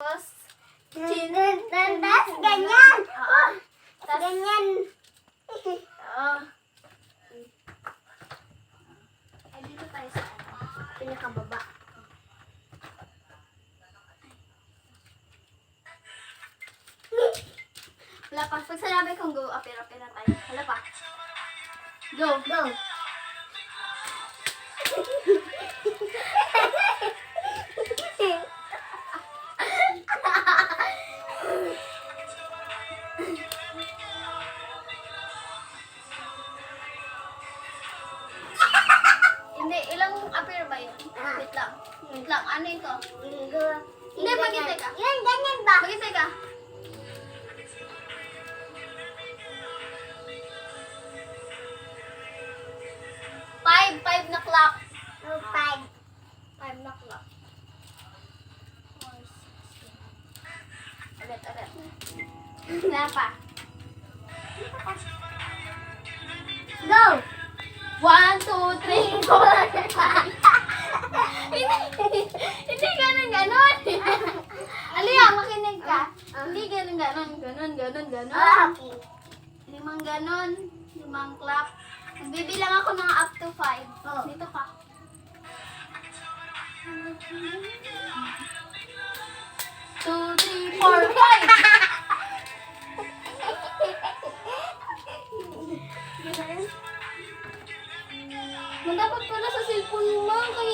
Tapos, Tas ganyan. oo. Tas, Ganyan. oo. Ay, dito tayo sa Pinakababa. Wala pa. Pag sinabi kong go, apir-apir na tayo. Wala pa. Go. Go. Hindi, ilang apir ba yun? Ah. Wait lang. Wait lang. Ano ito? Go. Hindi, maghintay ka. Yun, ganyan ba? Maghintay ka. Five na clock. Oh, 5. 5 na clock. Ulit. Wala pa. Go. 1, 2, 3, 4, 5. Hindi ganun. Aliya, makinig ka. Hindi ganun. Ganon. Ah, okay. 5 ganon. 5 clap. Magbibilang ako ng up to 5. Oh. Dito ka. 2, 3, 4, 5. Dapat pala sa cellphone mo, kaya